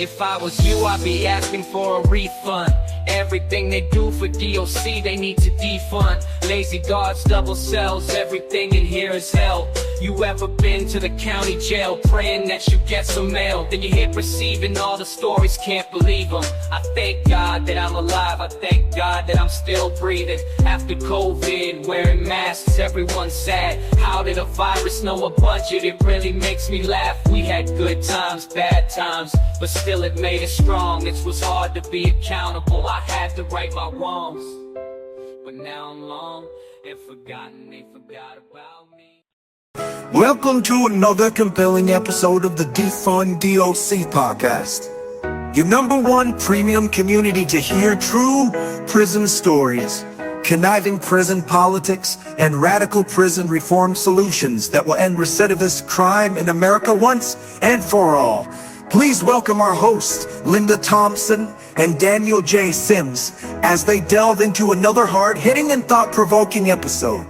If I was you, I'd be asking for a refund. Everything they do for DOC, they need to defund. Lazy guards, double cells, everything in here is hell. You ever been to the county jail praying that you get some mail? Then you hit receiving all the stories, can't believe them. I thank God that I'm alive, I thank God that I'm still breathing. After COVID, wearing masks, everyone's sad. How did a virus know a budget? It really makes me laugh. We had good times, bad times, but still it made us strong. It was hard to be accountable, I had to right my wrongs. But now I'm long and forgotten, they forgot about me. Welcome to another compelling episode of the Defund DOC podcast, your #1 premium community to hear true prison stories, conniving prison politics, and radical prison reform solutions that will end recidivist crime in America once and for all. Please welcome our hosts, Linda Thompson and Daniel J. Sims, as they delve into another hard-hitting and thought-provoking episode.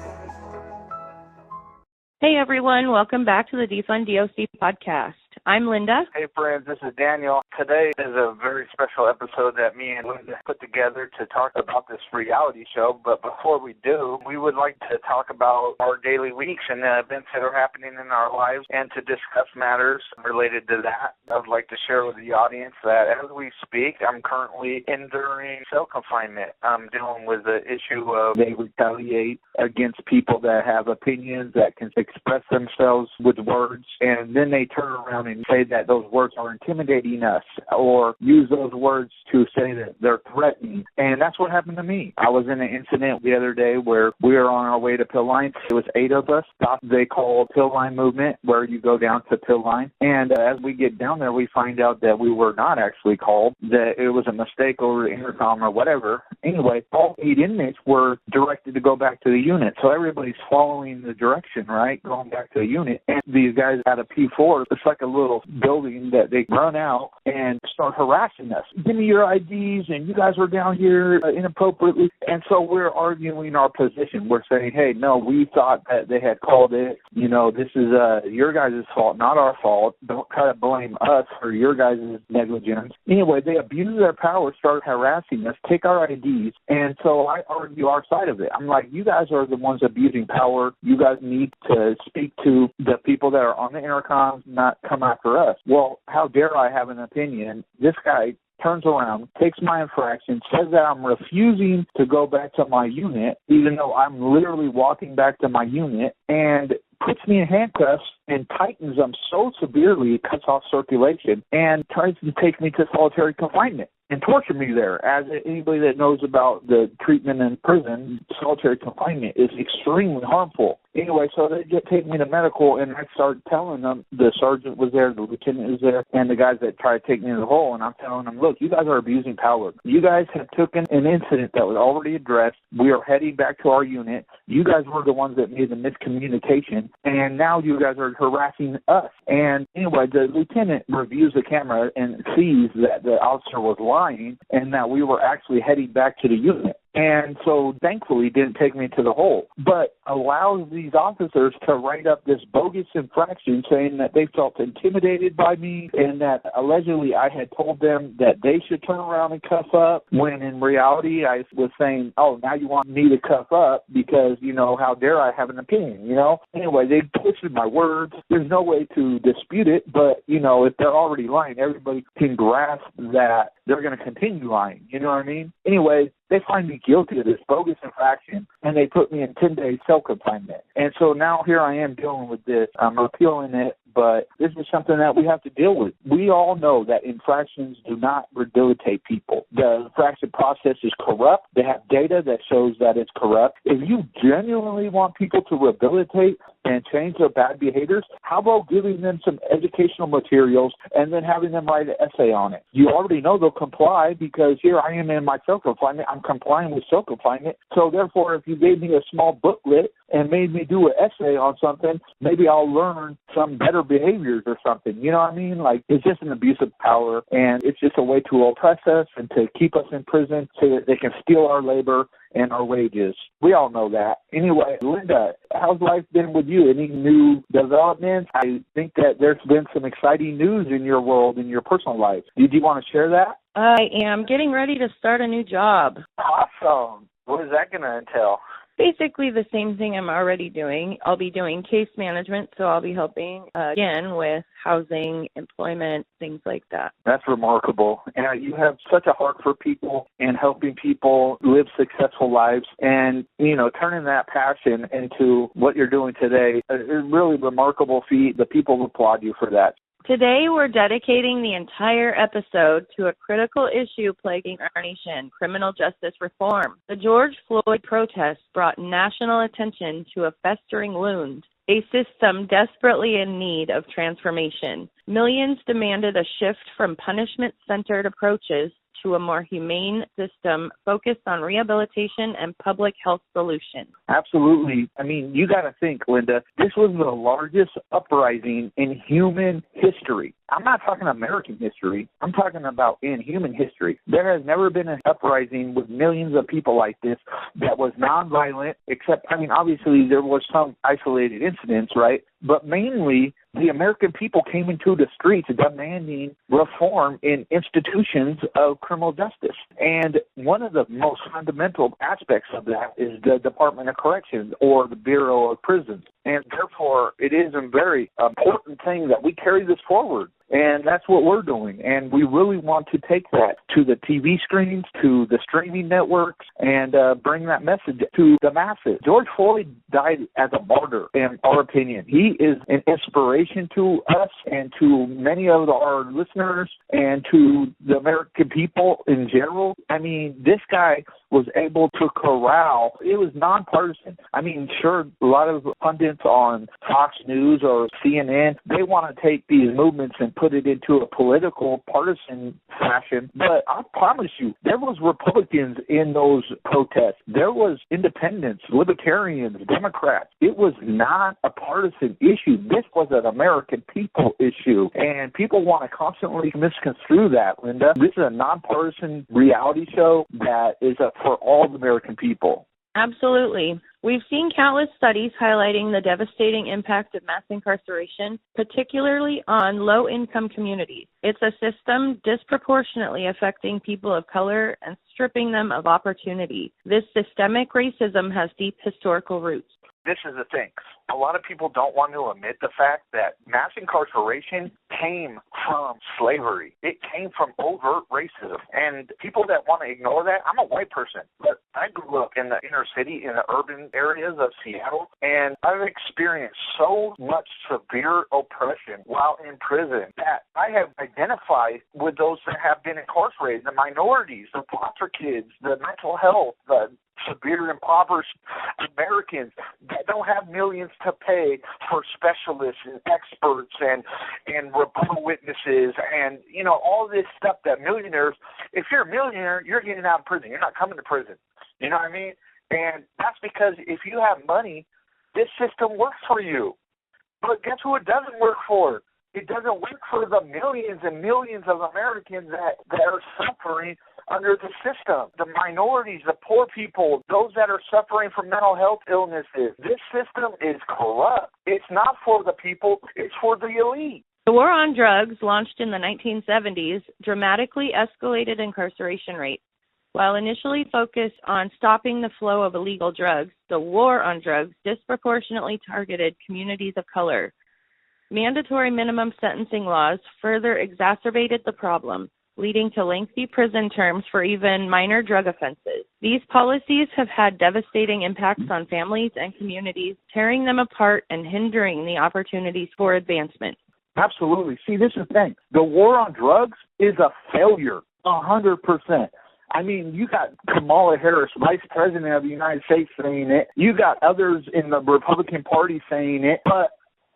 Hey everyone, welcome back to the Defund DOC podcast. I'm Linda. Hey friends, this is Daniel. Today is a very special episode that me and Linda put together to talk about this reality show. But before we do, we would like to talk about our daily weeks and the events that are happening in our lives and to discuss matters related to that. I'd like to share with the audience that as we speak, I'm currently enduring cell confinement. I'm dealing with the issue of they retaliate against people that have opinions, that can express themselves with words, and then they turn around and say that those words are intimidating us or use those words to say that they're threatening. And that's what happened to me. I was in an incident the other day where we were on our way to Pill Line. It was 8 of us. They call Pill Line movement, where you go down to Pill Line. And as we get down there, we find out that we were not actually called, that it was a mistake over the intercom or whatever. Anyway, all 8 inmates were directed to go back to the unit. So everybody's following the direction, right, going back to the unit. And these guys had a P4. It's like a little building that they run out and start harassing us. Give me your IDs, and you guys are down here inappropriately. And so we're arguing our position. We're saying, hey, no, we thought that they had called it. You know, this is your guys' fault, not our fault. Don't try to blame us for your guys' negligence. Anyway, they abuse their power, start harassing us, take our IDs. And so I argue our side of it. I'm like, you guys are the ones abusing power. You guys need to speak to the people that are on the intercom, not come after us. Well, how dare I have an opinion? This guy turns around, takes my infraction, says that I'm refusing to go back to my unit, even though I'm literally walking back to my unit, and puts me in handcuffs and tightens them so severely it cuts off circulation and tries to take me to solitary confinement and torture me there. As anybody that knows about the treatment in prison, solitary confinement is extremely harmful. Anyway, so they take me to medical, and I start telling them, the sergeant was there, the lieutenant was there, and the guys that tried to take me to the hole, and I'm telling them, look, you guys are abusing power. You guys have taken an incident that was already addressed. We are heading back to our unit. You guys were the ones that made the miscommunication, and now you guys are harassing us. And anyway, the lieutenant reviews the camera and sees that the officer was lying and that we were actually heading back to the unit. And so, thankfully, didn't take me to the hole, but allows these officers to write up this bogus infraction saying that they felt intimidated by me and that allegedly I had told them that they should turn around and cuff up, when in reality I was saying, oh, now you want me to cuff up because, you know, how dare I have an opinion, you know? Anyway, they twisted my words. There's no way to dispute it, but, you know, if they're already lying, everybody can grasp that they're going to continue lying, you know what I mean? Anyway, they find me guilty of this bogus infraction, and they put me in 10 days cell confinement. And so now here I am dealing with this. I'm appealing it, but this is something that we have to deal with. We all know that infractions do not rehabilitate people. The infraction process is corrupt. They have data that shows that it's corrupt. If you genuinely want people to rehabilitate and change their bad behaviors, how about giving them some educational materials and then having them write an essay on it? You already know they'll comply because here I am in my cell confinement. I'm complying with cell confinement. So therefore, if you gave me a small booklet and made me do an essay on something, maybe I'll learn some better behaviors or something. You know what I mean? Like, it's just an abuse of power, and it's just a way to oppress us and to keep us in prison so that they can steal our labor and our wages. We all know that. Anyway, Linda, how's life been with you? Any new developments? I think that there's been some exciting news in your world, in your personal life. Did you want to share that? I am getting ready to start a new job. Awesome. What is that going to entail? Basically the same thing I'm already doing. I'll be doing case management, so I'll be helping, again, with housing, employment, things like that. That's remarkable. And you have such a heart for people and helping people live successful lives and, turning that passion into what you're doing today. A really remarkable feat. The people applaud you for that. Today, we're dedicating the entire episode to a critical issue plaguing our nation, criminal justice reform. The George Floyd protests brought national attention to a festering wound, a system desperately in need of transformation. Millions demanded a shift from punishment-centered approaches to a more humane system focused on rehabilitation and public health solutions. Absolutely. I mean, you got to think, Linda, this was the largest uprising in human history. I'm not talking American history. I'm talking about in human history. There has never been an uprising with millions of people like this that was nonviolent, except, obviously there was some isolated incidents, right? But mainly, the American people came into the streets demanding reform in institutions of criminal justice. And one of the most fundamental aspects of that is the Department of Corrections or the Bureau of Prisons. And therefore, it is a very important thing that we carry this forward. And that's what we're doing. And we really want to take that to the TV screens, to the streaming networks, and bring that message to the masses. George Floyd died as a martyr, in our opinion. He is an inspiration to us and to many of our listeners and to the American people in general. This guy was able to corral. It was nonpartisan. Sure, a lot of pundits on Fox News or CNN, they want to take these movements and put it into a political, partisan fashion. But I promise you, there was Republicans in those protests. There was independents, libertarians, Democrats. It was not a partisan issue. This was an American people issue. And people want to constantly misconstrue that, Linda. This is a nonpartisan reality show that is for all the American people. Absolutely. We've seen countless studies highlighting the devastating impact of mass incarceration, particularly on low-income communities. It's a system disproportionately affecting people of color and stripping them of opportunity. This systemic racism has deep historical roots. This is the thing. A lot of people don't want to admit the fact that mass incarceration came from slavery. It came from overt racism. And people that want to ignore that, I'm a white person, but I grew up in the inner city, in the urban areas of Seattle, and I've experienced so much severe oppression while in prison that I have identified with those that have been incarcerated, the minorities, the foster kids, the mental health, the severe impoverished Americans that don't have millions to pay for specialists and experts and rebuttal witnesses and, all this stuff that millionaires, if you're a millionaire, you're getting out of prison. You're not coming to prison. You know what I mean? And that's because if you have money, this system works for you. But guess who it doesn't work for? It doesn't work for the millions and millions of Americans that are suffering under the system. The minorities, the poor people, those that are suffering from mental health illnesses. This system is corrupt. It's not for the people. It's for the elite. The war on drugs, launched in the 1970s, dramatically escalated incarceration rates. While initially focused on stopping the flow of illegal drugs, the war on drugs disproportionately targeted communities of color. Mandatory minimum sentencing laws further exacerbated the problem, leading to lengthy prison terms for even minor drug offenses. These policies have had devastating impacts on families and communities, tearing them apart and hindering the opportunities for advancement. Absolutely. See, this is the thing. The war on drugs is a failure, 100%. You got Kamala Harris, Vice President of the United States, saying it. You got others in the Republican Party saying it. But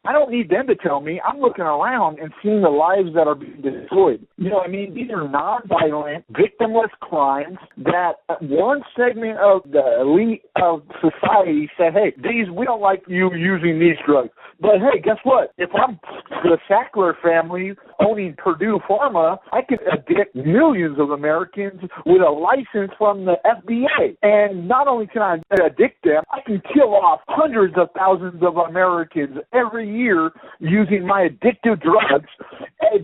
I don't need them to tell me. I'm looking around and seeing the lives that are being destroyed. You know what I mean? These are non-violent, victimless crimes that one segment of the elite of society said, hey, we don't like you using these drugs. But hey, guess what? If I'm the Sackler family owning Purdue Pharma, I can addict millions of Americans with a license from the FDA. And not only can I addict them, I can kill off hundreds of thousands of Americans every year using my addictive drugs.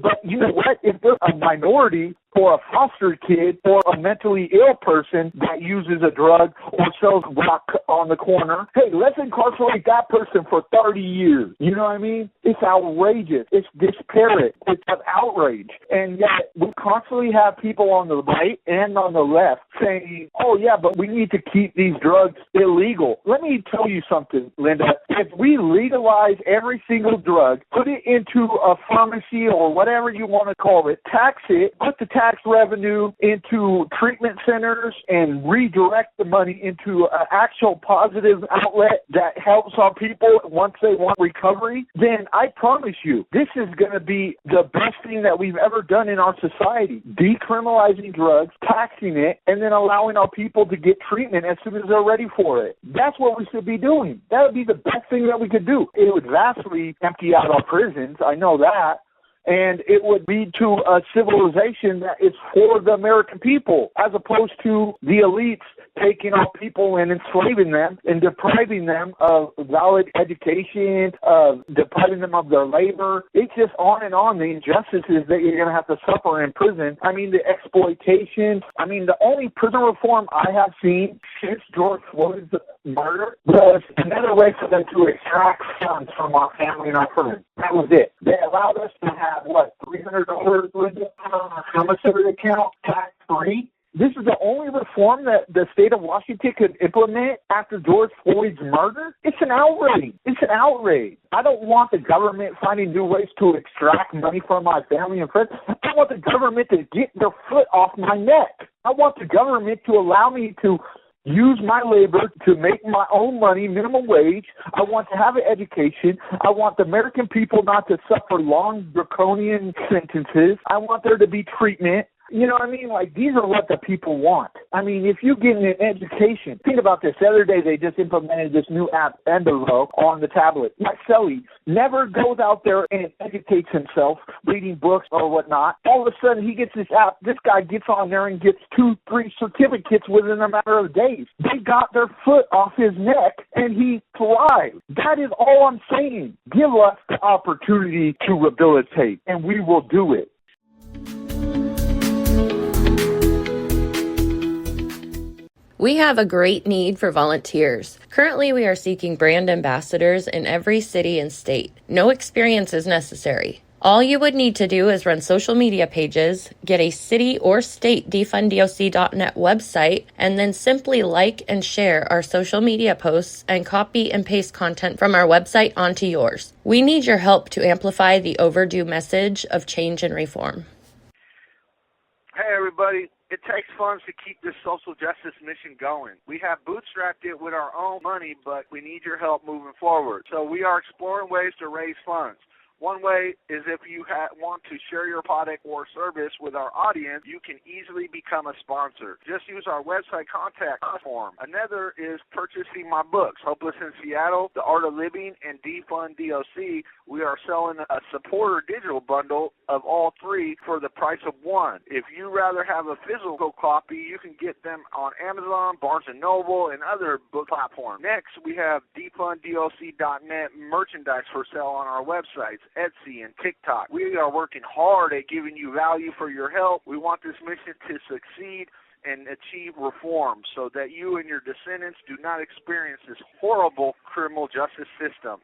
But you know what? If there's a minority or a foster kid or a mentally ill person that uses a drug or sells rock on the corner, hey, let's incarcerate that person for 30 years. You know what I mean? It's outrageous. It's disparate. It's an outrage. And yet we constantly have people on the right and on the left saying, oh, yeah, but we need to keep these drugs illegal. Let me tell you something, Linda. If we legalize every single drug, put it into a pharmacy or whatever you want to call it, tax it, put the tax revenue into treatment centers and redirect the money into an actual positive outlet that helps our people once they want recovery, then I promise you, this is going to be the best thing that we've ever done in our society. Decriminalizing drugs, taxing it, and then allowing our people to get treatment as soon as they're ready for it. That's what we should be doing. That would be the best thing that we could do. It would vastly empty out our prisons. I know that. And it would lead to a civilization that is for the American people, as opposed to the elites taking our people and enslaving them and depriving them of valid education, depriving them of their labor. It's just on and on, the injustices that you're going to have to suffer in prison. I mean, the exploitation. I mean, the only prison reform I have seen since George Floyd's murder was another way for them to extract funds from our family and our friends. That was it. They allowed us to have, $300 on our commissary account, tax-free. This is the only reform that the state of Washington could implement after George Floyd's murder? It's an outrage. It's an outrage. I don't want the government finding new ways to extract money from my family and friends. I want the government to get their foot off my neck. I want the government to allow me to use my labor to make my own money, minimum wage. I want to have an education. I want the American people not to suffer long, draconian sentences. I want there to be treatment. You know what I mean? Like, these are what the people want. I mean, if you get an education, think about this. The other day, they just implemented this new app, Envelope, on the tablet. My Sully never goes out there and educates himself, reading books or whatnot. All of a sudden, he gets this app. This guy gets on there and gets 2-3 certificates within a matter of days. They got their foot off his neck, and he thrived. That is all I'm saying. Give us the opportunity to rehabilitate, and we will do it. We have a great need for volunteers. Currently, we are seeking brand ambassadors in every city and state. No experience is necessary. All you would need to do is run social media pages, get a city or state defunddoc.net website, and then simply like and share our social media posts and copy and paste content from our website onto yours. We need your help to amplify the overdue message of change and reform. Hey, everybody. It takes funds to keep this social justice mission going. We have bootstrapped it with our own money, but we need your help moving forward. So we are exploring ways to raise funds. One way is if you want to share your product or service with our audience, you can easily become a sponsor. Just use our website contact form. Another is purchasing my books, Hopeless in Seattle, The Art of Living, and Defund DOC. We are selling a supporter digital bundle of all three for the price of one. If you rather have a physical copy, you can get them on Amazon, Barnes & Noble, and other book platforms. Next, we have defunddoc.net merchandise for sale on our websites, Etsy, and TikTok. We are working hard at giving you value for your help. We want this mission to succeed and achieve reform so that you and your descendants do not experience this horrible criminal justice system.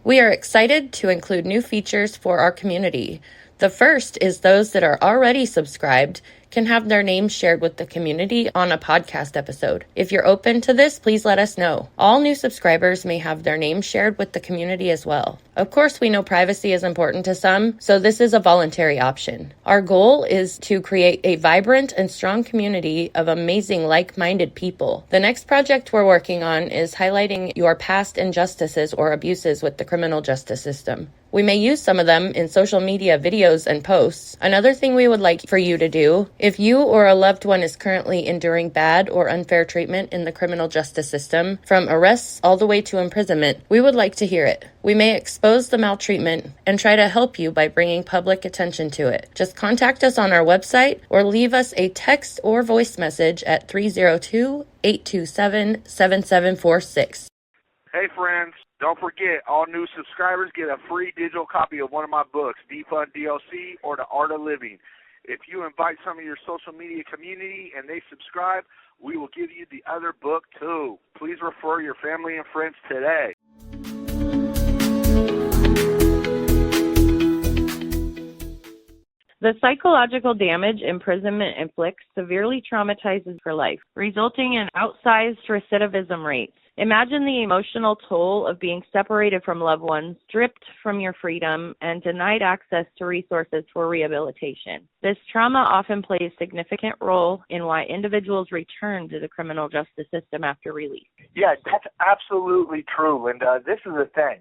We are excited to include new features for our community. The first is those that are already subscribed can have their names shared with the community on a podcast episode. If you're open to this, please let us know. All new subscribers may have their names shared with the community as well. Of course, we know privacy is important to some, so this is a voluntary option. Our goal is to create a vibrant and strong community of amazing like-minded people. The next project we're working on is highlighting your past injustices or abuses with the criminal justice system. We may use some of them in social media videos and posts. Another thing we would like for you to do, if you or a loved one is currently enduring bad or unfair treatment in the criminal justice system, from arrests all the way to imprisonment, we would like to hear it. We may expose the maltreatment and try to help you by bringing public attention to it. Just contact us on our website or leave us a text or voice message at 302-827-7746. Hey friends, don't forget, all new subscribers get a free digital copy of one of my books, Defund DLC or The Art of Living. If you invite some of your social media community and they subscribe, we will give you the other book too. Please refer your family and friends today. The psychological damage imprisonment inflicts severely traumatizes for life, resulting in outsized recidivism rates. Imagine the emotional toll of being separated from loved ones, stripped from your freedom, and denied access to resources for rehabilitation. This trauma often plays a significant role in why individuals return to the criminal justice system after release. Yeah, that's absolutely true, Linda. This is the thing.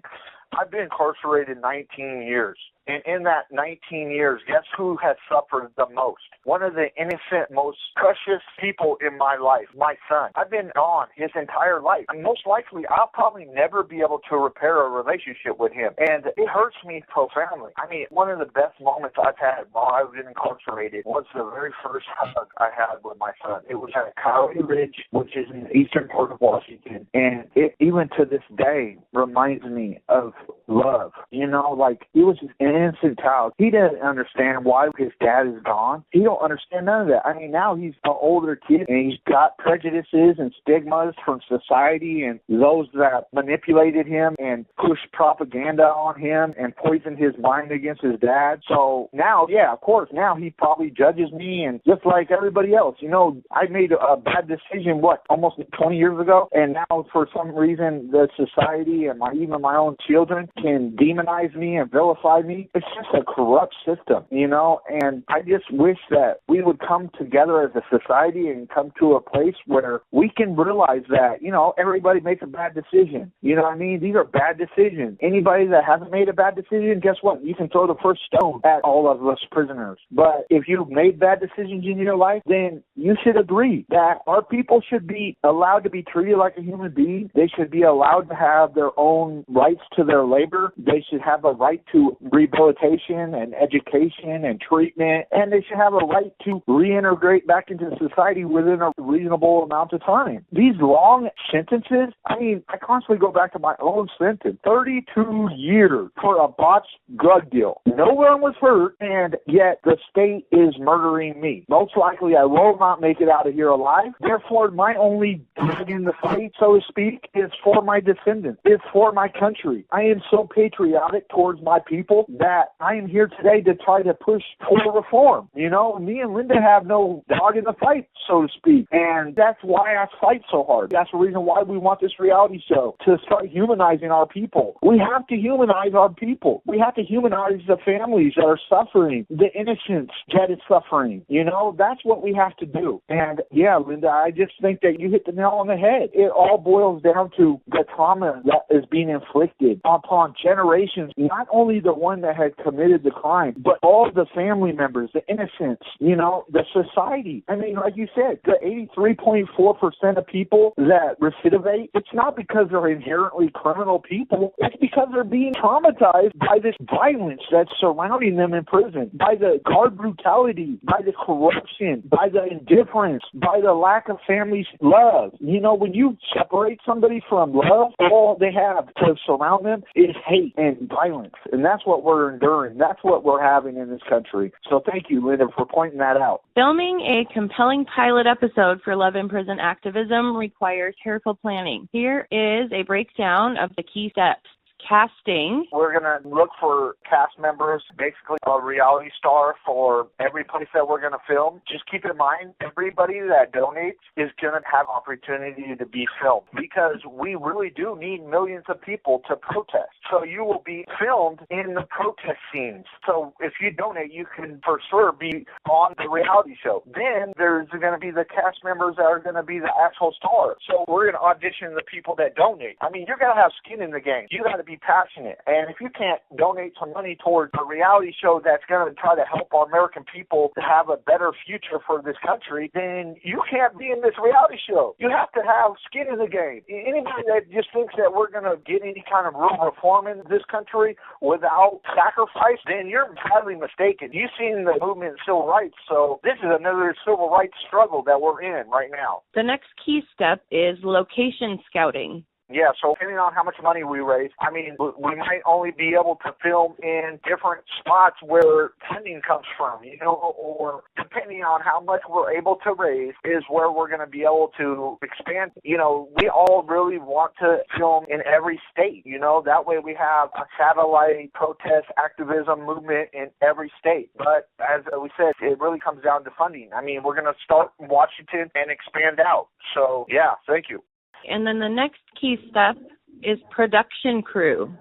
I've been incarcerated 19 years. And in that 19 years, guess who has suffered the most? One of the innocent, most precious people in my life, my son. I've been on his entire life. And most likely, I'll probably never be able to repair a relationship with him. And it hurts me profoundly. I mean, one of the best moments I've had while I was incarcerated was the very first hug I had with my son. It was at Coyote Ridge, which is in the eastern part of Washington. And it, even to this day, reminds me of love. You know, like, he was just an innocent child. He doesn't understand why his dad is gone. He don't understand none of that. I mean, now he's an older kid, and he's got prejudices and stigmas from society and those that manipulated him and pushed propaganda on him and poisoned his mind against his dad. So now, yeah, of course, now he probably judges me, and just like everybody else. You know, I made a bad decision, almost 20 years ago, and now for some reason the society and even my own children can demonize me and vilify me. It's just a corrupt system, you know, and I just wish that we would come together as a society and come to a place where we can realize that, you know, everybody makes a bad decision. You know what I mean? These are bad decisions. Anybody that hasn't made a bad decision, guess what? You can throw the first stone at all of us prisoners. But if you've made bad decisions in your life, then you should agree that our people should be allowed to be treated like a human being. They should be allowed to have their own rights to their labor. They should have a right to rehabilitation and education and treatment, and they should have a right to reintegrate back into society within a reasonable amount of time. These long sentences, I mean, I constantly go back to my own sentence. 32 years for a botched drug deal. No one was hurt, and yet the state is murdering me. Most likely I will not make it out of here alive. Therefore, my only dog in the fight, so to speak, is for my descendants. It's for my country. I am so patriotic towards my people that I am here today to try to push for reform. You know, me and Linda have no dog in the fight, so to speak. And that's why I fight so hard. That's the reason why we want this reality show, to start humanizing our people. We have to humanize our people. We have to humanize the families that are suffering, the innocence that is suffering. You know, that's what we have to do. And yeah, Linda, I just think that you hit the nail on the head. It all boils down to the trauma that is being inflicted upon generations, not only the one that had committed the crime, but all the family members, the innocents, you know, the society. I mean, like you said, the 83.4% of people that recidivate, it's not because they're inherently criminal people. It's because they're being traumatized by this violence that's surrounding them in prison, by the guard brutality, by the corruption, by the indifference, by the lack of family love. You know, when you separate somebody from love, all they have to surround them is hate and violence. And that's what we're enduring. That's what we're having in this country. So thank you, Linda, for pointing that out. Filming a compelling pilot episode for Love in Prison Activism requires careful planning. Here is a breakdown of the key steps. casting. We're going to look for cast members, basically a reality star for every place that we're going to film. Just keep in mind, everybody that donates is going to have opportunity to be filmed because we really do need millions of people to protest. So you will be filmed in the protest scenes. So if you donate, you can for sure be on the reality show. Then there's going to be the cast members that are going to be the actual stars. So we're going to audition the people that donate. I mean, you're going to have skin in the game. You got to be passionate. And if you can't donate some money towards a reality show that's going to try to help our American people to have a better future for this country, then you can't be in this reality show. You have to have skin in the game. Anybody that just thinks that we're going to get any kind of real reform in this country without sacrifice, then you're sadly mistaken. You've seen the movement in civil rights, so this is another civil rights struggle that we're in right now. The next key step is location scouting. Yeah, so depending on how much money we raise, I mean, we might only be able to film in different spots where funding comes from, you know, or depending on how much we're able to raise is where we're going to be able to expand. You know, we all really want to film in every state, you know, that way we have a satellite protest activism movement in every state. But as we said, it really comes down to funding. I mean, we're going to start in Washington and expand out. So, yeah, thank you. And then the next key step is production crew.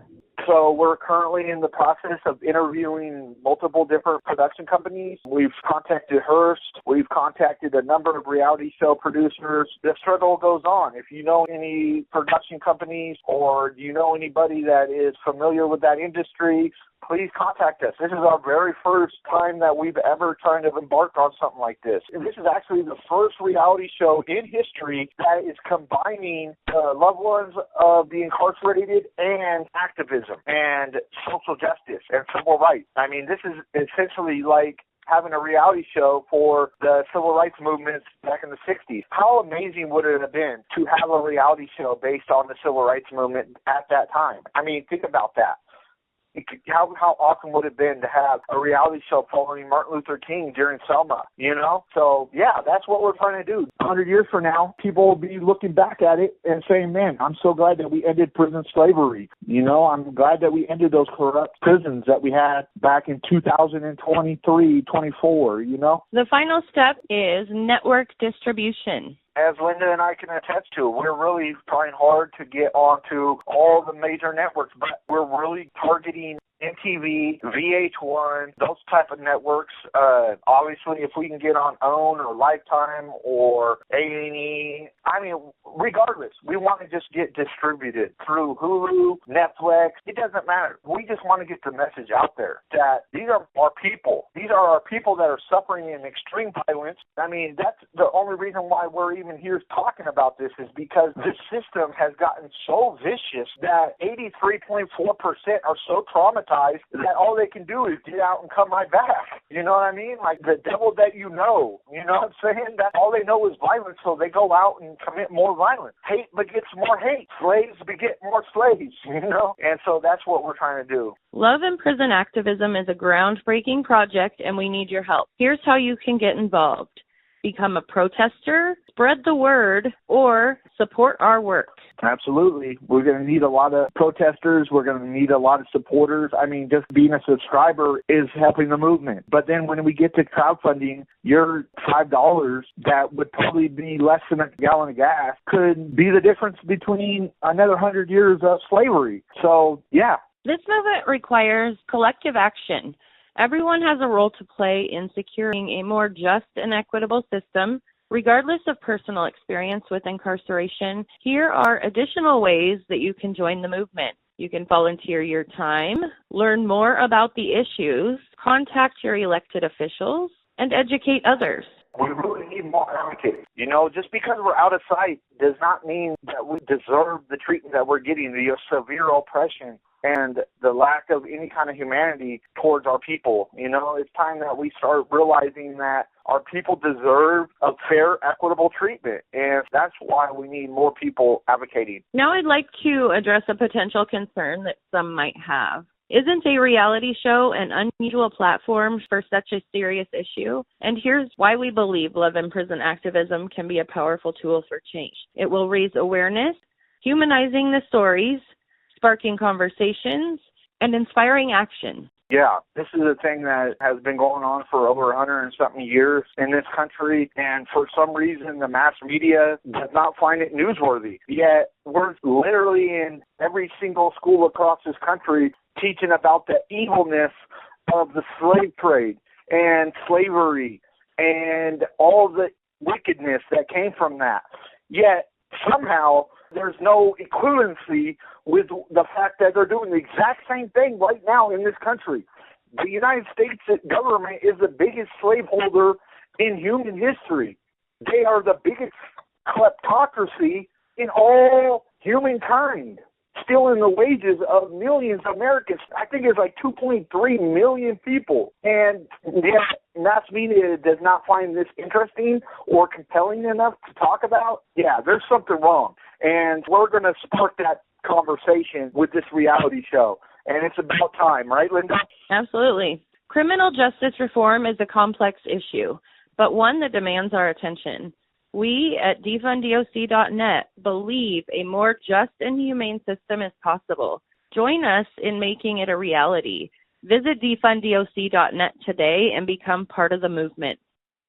So we're currently in the process of interviewing multiple different production companies. We've contacted Hearst. We've contacted a number of reality show producers. The struggle goes on. If you know any production companies or you know anybody that is familiar with that industry, please contact us. This is our very first time that we've ever tried to embark on something like this. And this is actually the first reality show in history that is combining loved ones of the incarcerated and activism and social justice and civil rights. I mean, this is essentially like having a reality show for the civil rights movements back in the 60s. How amazing would it have been to have a reality show based on the civil rights movement at that time? I mean, think about that. How awesome would it have been to have a reality show following Martin Luther King during Selma, you know? So, yeah, that's what we're trying to do. 100 years from now, people will be looking back at it and saying, man, I'm so glad that we ended prison slavery. You know, I'm glad that we ended those corrupt prisons that we had back in 2023, 24, you know? The final step is network distribution. As Linda and I can attest to, we're really trying hard to get onto all the major networks, but we're really targeting MTV, VH1, those type of networks. Obviously, if we can get on OWN or Lifetime or A&E, I mean, regardless, we want to just get distributed through Hulu, Netflix. It doesn't matter. We just want to get the message out there that these are our people. These are our people that are suffering in extreme violence. I mean, that's the only reason why we're even here talking about this is because the system has gotten so vicious that 83.4% are so traumatized that all they can do is get out and come right back. You know what I mean? Like the devil that you know what I'm saying? That all they know is violence, so they go out and commit more violence. Hate begets more hate. Slaves beget more slaves, you know? And so that's what we're trying to do. Love in Prison Activism is a groundbreaking project, and we need your help. Here's how you can get involved. Become a protester, spread the word, or support our work. Absolutely. We're going to need a lot of protesters. We're going to need a lot of supporters. I mean, just being a subscriber is helping the movement. But then when we get to crowdfunding, your $5 that would probably be less than a gallon of gas could be the difference between another 100 years of slavery. So, yeah. This movement requires collective action. Everyone has a role to play in securing a more just and equitable system. Regardless of personal experience with incarceration, here are additional ways that you can join the movement. You can volunteer your time, learn more about the issues, contact your elected officials, and educate others. We really need more advocates. You know, just because we're out of sight does not mean that we deserve the treatment that we're getting, the severe oppression and the lack of any kind of humanity towards our people. You know, it's time that we start realizing that our people deserve a fair, equitable treatment, and that's why we need more people advocating. Now I'd like to address a potential concern that some might have. Isn't a reality show an unusual platform for such a serious issue? And here's why we believe Love in Prison Activism can be a powerful tool for change. It will raise awareness, humanizing the stories, sparking conversations, and inspiring action. Yeah, this is a thing that has been going on for over 100 and something years in this country, and for some reason the mass media does not find it newsworthy. Yet we're literally in every single school across this country teaching about the evilness of the slave trade and slavery and all the wickedness that came from that. Yet somehow there's no equivalency with the fact that they're doing the exact same thing right now in this country. The United States government is the biggest slaveholder in human history. They are the biggest kleptocracy in all humankind, stealing the wages of millions of Americans. I think it's like 2.3 million people. And yet mass media does not find this interesting or compelling enough to talk about. Yeah, there's something wrong. And we're going to spark that conversation with this reality show. And it's about time, right, Linda? Absolutely. Criminal justice reform is a complex issue, but one that demands our attention. We at defunddoc.net believe a more just and humane system is possible. Join us in making it a reality. Visit defunddoc.net today and become part of the movement.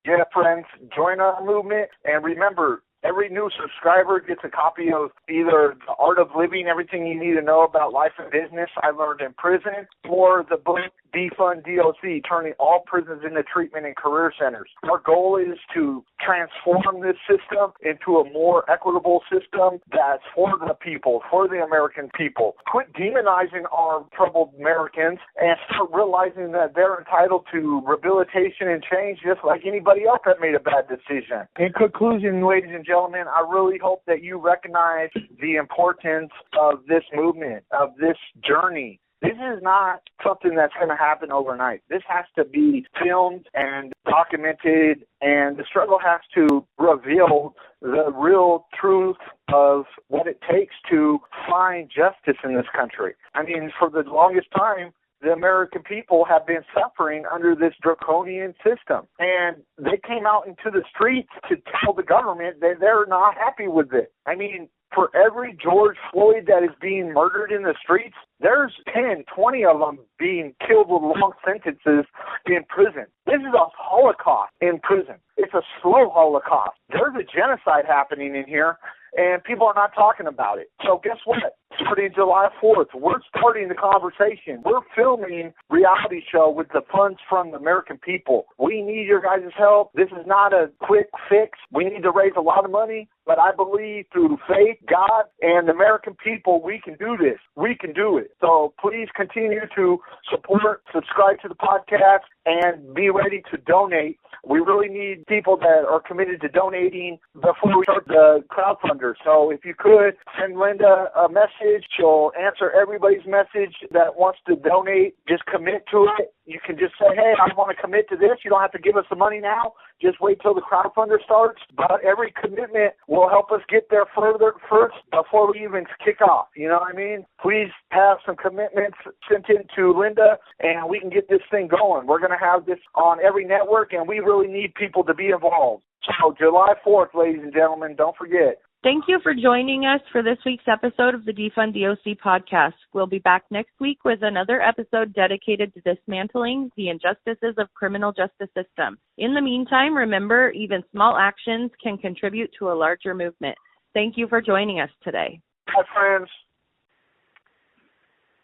Yeah, friends, join our movement. And remember, every new subscriber gets a copy of either The Art of Living, Everything You Need to Know About Life and Business I Learned in Prison, or the book Defund DOC, Turning All Prisons into Treatment and Career Centers. Our goal is to transform this system into a more equitable system that's for the people, for the American people. Quit demonizing our troubled Americans and start realizing that they're entitled to rehabilitation and change just like anybody else that made a bad decision. In conclusion, ladies and gentlemen, I really hope that you recognize the importance of this movement, of this journey. This is not something that's going to happen overnight. This has to be filmed and documented, and the struggle has to reveal the real truth of what it takes to find justice in this country. I mean, for the longest time, the American people have been suffering under this draconian system. And they came out into the streets to tell the government that they're not happy with it. I mean, for every George Floyd that is being murdered in the streets, there's 10, 20 of them being killed with long sentences in prison. This is a Holocaust in prison. It's a slow Holocaust. There's a genocide happening in here, and people are not talking about it. So guess what? Starting July 4th, we're starting the conversation. We're filming reality show with the funds from the American people. We need your guys' help. This is not a quick fix. We need to raise a lot of money, but I believe through faith, God, and the American people, we can do this. We can do it. So please continue to support, subscribe to the podcast, and be ready to donate. We really need people that are committed to donating before we start the crowdfunder. So if you could, send Linda a message. She'll answer everybody's message that wants to donate. Just commit to it. You can just say, hey, I want to commit to this. You don't have to give us the money now. Just wait till the crowdfunder starts. But every commitment will help us get there first before we even kick off. You know what I mean? Please have some commitments sent in to Linda, and we can get this thing going. We're going to have this on every network, and we really need people to be involved. So July 4th, ladies and gentlemen, don't forget. Thank you for joining us for this week's episode of the Defund DOC podcast. We'll be back next week with another episode dedicated to dismantling the injustices of criminal justice system. In the meantime, remember, even small actions can contribute to a larger movement. Thank you for joining us today. Hi, friends.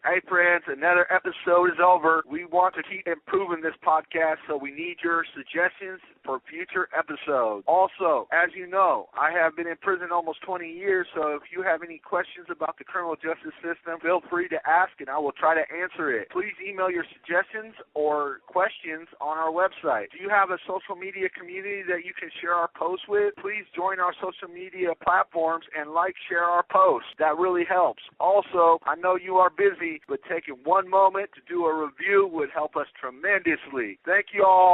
Hey, friends, another episode is over. We want to keep improving this podcast, so we need your suggestions for future episodes. Also, as you know, I have been in prison almost 20 years, so if you have any questions about the criminal justice system, feel free to ask, and I will try to answer it. Please email your suggestions or questions on our website. Do you have a social media community that you can share our posts with? Please join our social media platforms and share our posts. That really helps. Also, I know you are busy, but taking one moment to do a review would help us tremendously. Thank you all.